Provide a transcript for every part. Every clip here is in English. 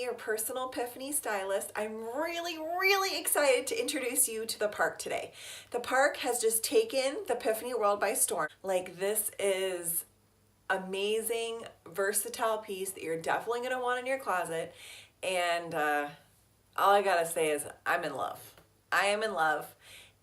your personal Piphany stylist. I'm really excited to introduce you to the park today. The park has just taken the Piphany world by storm. Like, this is amazing, versatile piece that you're definitely gonna want in your closet. And all I gotta say is I'm in love. I am in love.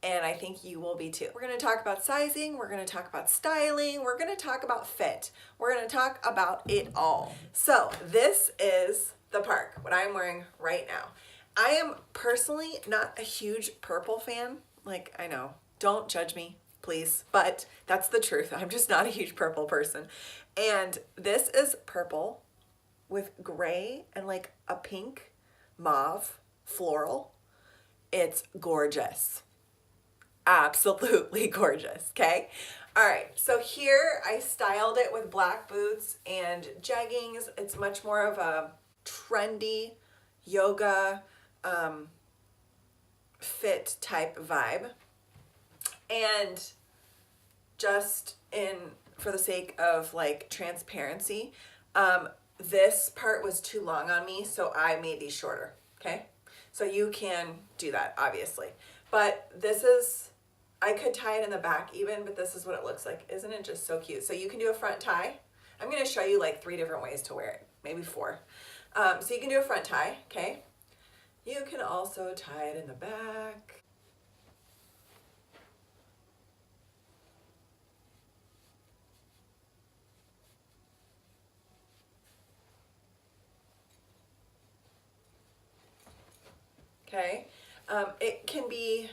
And I think you will be too. We're gonna talk about sizing, we're gonna talk about styling, we're gonna talk about fit. We're gonna talk about it all. So this is the park, what I'm wearing right now. I am personally not a huge purple fan. Like, I know, don't judge me, please, but that's the truth. I'm just not a huge purple person. And this is purple with gray and like a pink mauve floral. It's gorgeous. Absolutely gorgeous, okay? All right, so here I styled it with black boots and jeggings. It's much more of a trendy yoga fit type vibe. And just for the sake of like transparency, this part was too long on me, so I made these shorter, okay? So you can do that, obviously. But this is, I could tie it in the back even, but this is what it looks like. Isn't it just so cute? So you can do a front tie. I'm gonna show you like 3 different ways to wear it, maybe 4. So you can do a front tie, okay? You can also tie it in the back. Okay, it can be,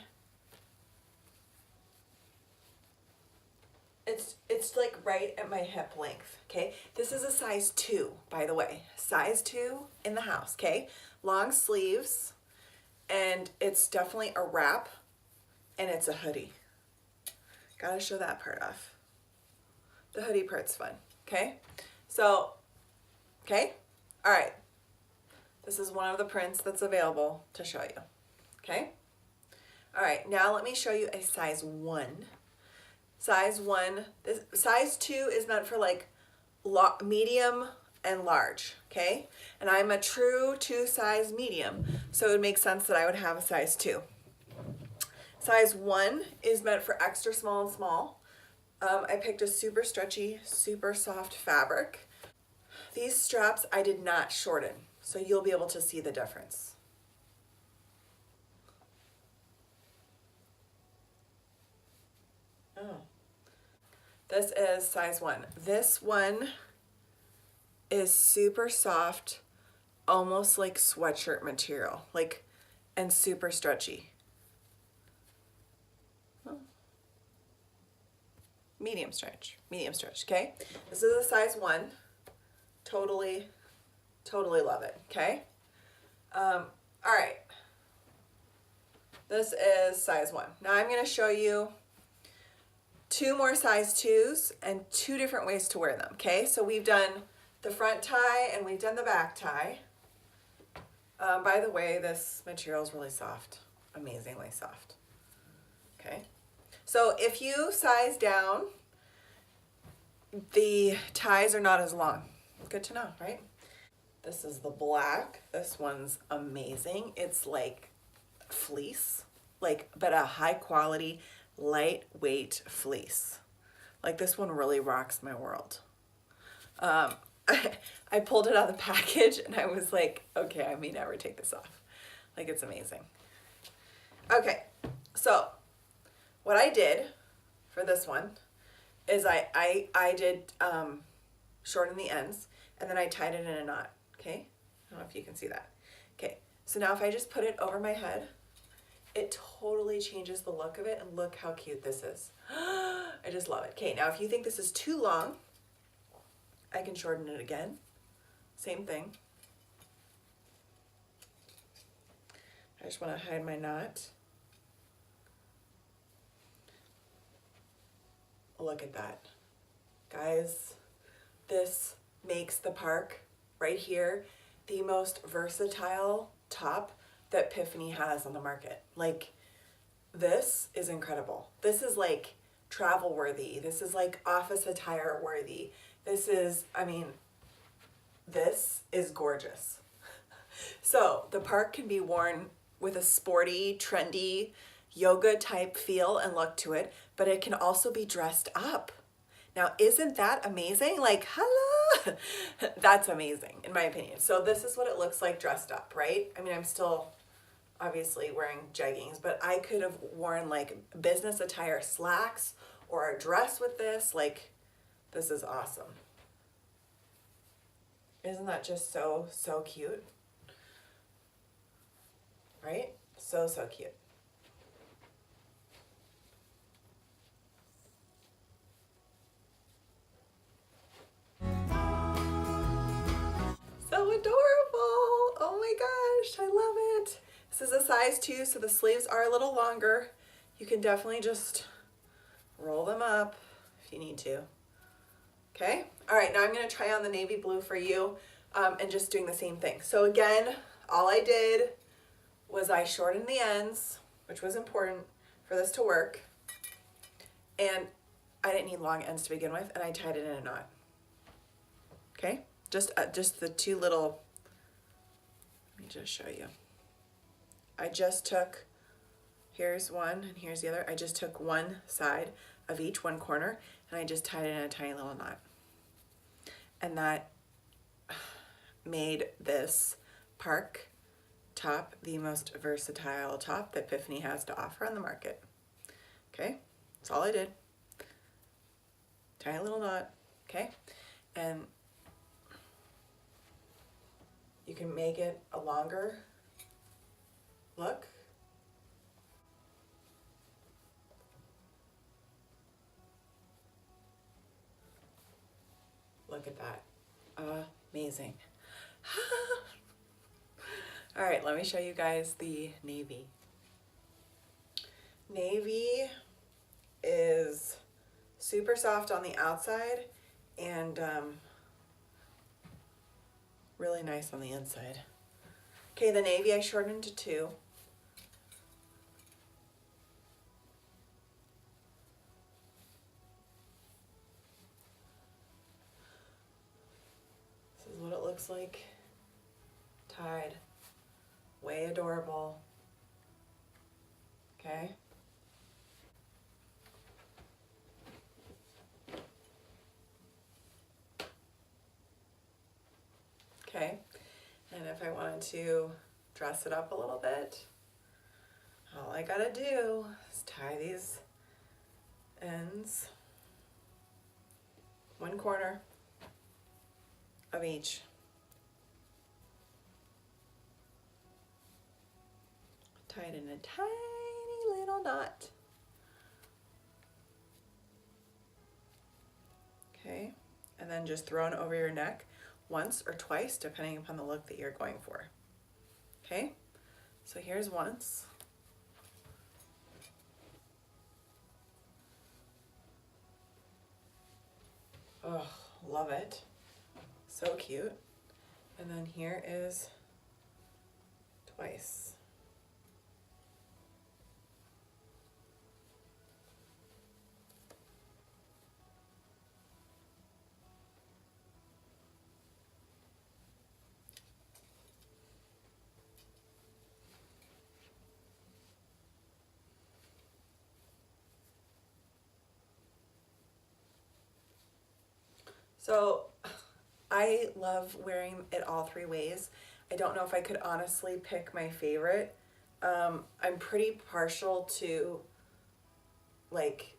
it's like right at my hip length, okay? This is a size 2, by the way. Size 2 in the house, okay? Long sleeves, and it's definitely a wrap, and it's a hoodie. Gotta show that part off. The hoodie part's fun, okay? So, okay? All right. This is one of the prints that's available to show you, okay? All right, now let me show you a size 1. Size 1, this size 2 is meant for like medium and large, okay? And I'm a true 2 size medium, so it would make sense that I would have a size 2. Size 1 is meant for extra small and small. I picked a super stretchy, super soft fabric. These straps I did not shorten, so you'll be able to see the difference. Oh. This is size 1. This one is super soft, almost like sweatshirt material, like, and super stretchy. Oh. Medium stretch, okay? This is a size 1. Totally love it, okay? All right. This is size 1. Now I'm gonna show you 2 more size 2s and 2 different ways to wear them, okay? So we've done the front tie and we've done the back tie. By the way, this material is really soft, amazingly soft, okay? So if you size down, the ties are not as long. Good to know, right? This is the black. This one's amazing. It's like fleece, like, but a high quality, lightweight fleece. Like, this one really rocks my world. I pulled it out of the package and I was like, okay, I may never take this off. Like, it's amazing. Okay, so what I did for this one is I did shorten the ends, and then I tied it in a knot, okay? I don't know if you can see that. Okay, so now if I just put it over my head, it totally changes the look of it, and look how cute this is. I just love it. Okay, now if you think this is too long, I can shorten it again. Same thing. I just want to hide my knot. Look at that. Guys, this makes the park right here the most versatile top that Piphany has on the market. Like, this is incredible. This is like travel worthy. This is like office attire worthy. This is, I mean, this is gorgeous. So the park can be worn with a sporty, trendy, yoga type feel and look to it, but it can also be dressed up. Now, isn't that amazing? Like, hello! That's amazing, in my opinion. So this is what it looks like dressed up, right? I mean, I'm still obviously wearing jeggings, but I could have worn like business attire slacks or a dress with this. Like, this is awesome. Isn't that just so, so cute? Right? So, so cute. So adorable. Oh my gosh, I love it. This is a size 2, so the sleeves are a little longer. You can definitely just roll them up if you need to. Okay, all right, now I'm gonna try on the navy blue for you and just doing the same thing. So again, all I did was I shortened the ends, which was important for this to work. And I didn't need long ends to begin with, and I tied it in a knot. Okay, just the two little, let me just show you. I just took, here's one and here's the other. I just took one side of each, one corner, and I just tied it in a tiny little knot. And that made this park top the most versatile top that Piphany has to offer on the market. Okay, that's all I did. Tiny little knot, okay? And you can make it a longer look. Look at that. Amazing. All right, let me show you guys the navy. Navy is super soft on the outside and really nice on the inside. Okay, the navy I shortened to 2. This is what it looks like tied. Way adorable. Okay. Okay, and if I wanted to dress it up a little bit, all I gotta do is tie these ends, one corner of each. Tie it in a tiny little knot. Okay, and then just throw it over your neck once or twice, depending upon the look that you're going for. Okay, so here's once. Oh, love it. So cute. And then here is twice. So I love wearing it all 3 ways. I don't know if I could honestly pick my favorite. I'm pretty partial to like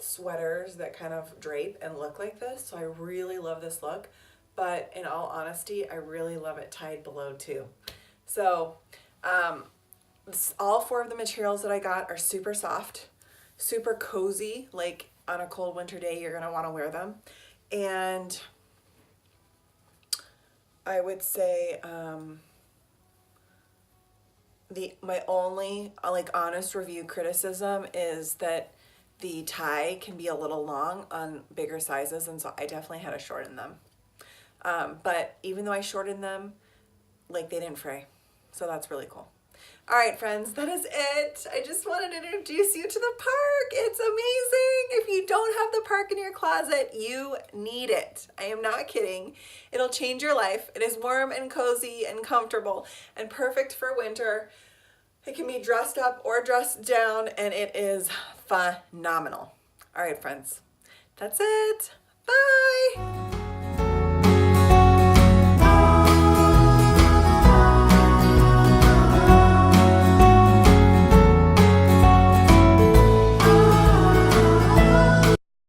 sweaters that kind of drape and look like this. So I really love this look, but in all honesty, I really love it tied below too. So all 4 of the materials that I got are super soft, super cozy, like on a cold winter day, you're gonna wanna wear them. And I would say my only like honest review criticism is that the tie can be a little long on bigger sizes, and so I definitely had to shorten them. But even though I shortened them, like they didn't fray, so that's really cool. All right, friends, that is it. I just wanted to introduce you to the park. It's amazing. If you you don't have the park in your closet, you need it. I am not kidding. It'll change your life. It is warm and cozy and comfortable and perfect for winter. It can be dressed up or dressed down, and it is phenomenal. All right, friends, that's it. Bye.